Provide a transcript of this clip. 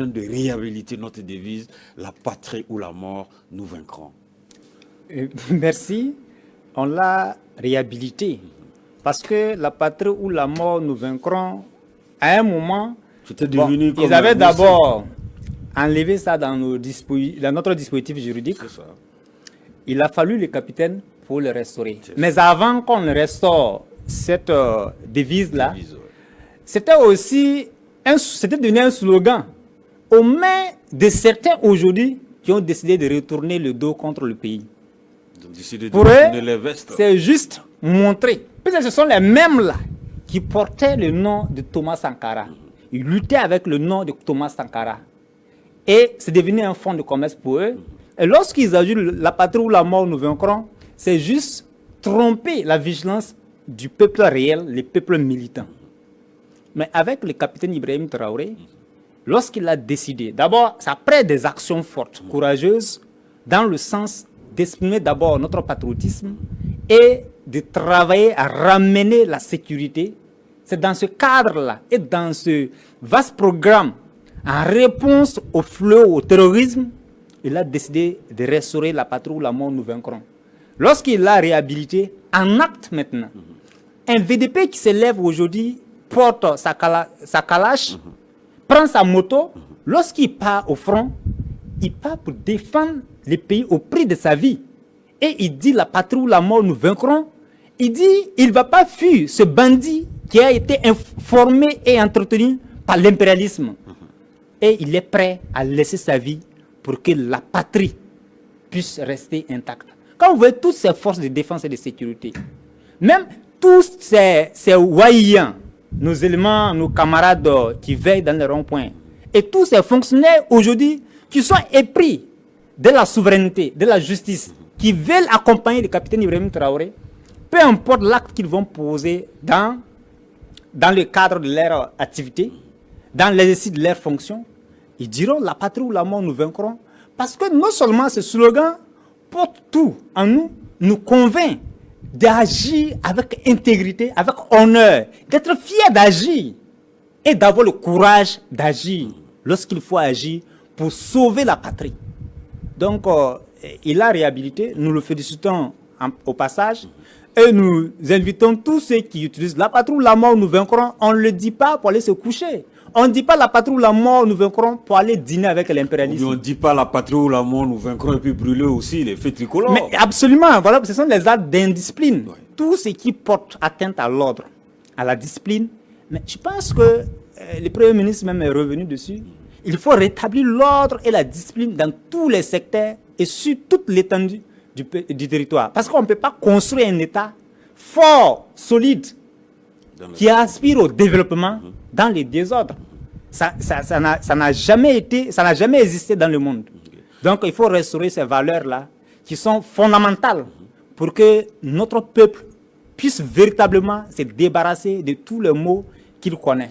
besoin de réhabiliter notre devise, la patrie ou la mort, nous vaincrons? Merci. On l'a réhabilité. Parce que la patrie ou la mort, nous vaincrons, à un moment, ils avaient d'abord enlevé ça dans notre dispositif juridique. Il a fallu le capitaine pour le restaurer. Mais avant qu'on restaure cette devise-là, c'était devenu un slogan aux mains de certains aujourd'hui qui ont décidé de retourner le dos contre le pays. Pour eux, c'est juste montrer. Peut-être que ce sont les mêmes là qui portaient le nom de Thomas Sankara. Ils luttaient avec le nom de Thomas Sankara. Et c'est devenu un fonds de commerce pour eux. Et lorsqu'ils ajoutent la patrie ou la mort, nous vaincrons, c'est juste tromper la vigilance du peuple réel, les peuples militants. Mais avec le capitaine Ibrahim Traoré, lorsqu'il a décidé, d'abord, c'est après des actions fortes, courageuses, dans le sens d'exprimer d'abord notre patriotisme et de travailler à ramener la sécurité. C'est dans ce cadre-là et dans ce vaste programme, en réponse au fléau, au terrorisme, il a décidé de restaurer la patrie ou la mort, nous vaincrons. Lorsqu'il l'a réhabilité, en acte maintenant, un VDP qui s'élève aujourd'hui porte sa calache, prend sa moto, lorsqu'il part au front, il part pour défendre le pays au prix de sa vie. Et il dit la patrie ou la mort, nous vaincrons. Il dit il ne va pas fuir ce bandit qui a été informé et entretenu par l'impérialisme. Et il est prêt à laisser sa vie pour que la patrie puisse rester intacte. Quand vous voyez toutes ces forces de défense et de sécurité, même tous ces Waïens, nos éléments, nos camarades qui veillent dans les ronds-points, et tous ces fonctionnaires aujourd'hui qui sont épris de la souveraineté, de la justice, qui veulent accompagner le capitaine Ibrahim Traoré, peu importe l'acte qu'ils vont poser dans le cadre de leur activité, dans l'exercice de leurs fonctions, ils diront la patrie ou la mort, nous vaincrons. Parce que non seulement ce slogan porte tout en nous, nous convainc d'agir avec intégrité, avec honneur, d'être fier d'agir et d'avoir le courage d'agir lorsqu'il faut agir pour sauver la patrie. Donc, il a réhabilité, nous le félicitons au passage, et nous invitons tous ceux qui utilisent la patrie ou la mort, nous vaincrons. On ne le dit pas pour aller se coucher. On ne dit pas la patrie ou la mort, nous vaincrons pour aller dîner avec l'impérialisme. On ne dit pas la patrie ou la mort, nous vaincrons et puis brûler aussi les feux tricolores. Mais absolument, voilà, ce sont les actes d'indiscipline. Oui. Tout ce qui porte atteinte à l'ordre, à la discipline. Mais je pense que le Premier ministre même est revenu dessus. Il faut rétablir l'ordre et la discipline dans tous les secteurs et sur toute l'étendue du territoire. Parce qu'on ne peut pas construire un État fort, solide, qui aspire au développement dans les désordres. Ça n'a jamais existé dans le monde. Donc il faut restaurer ces valeurs-là qui sont fondamentales pour que notre peuple puisse véritablement se débarrasser de tous les maux qu'il connaît.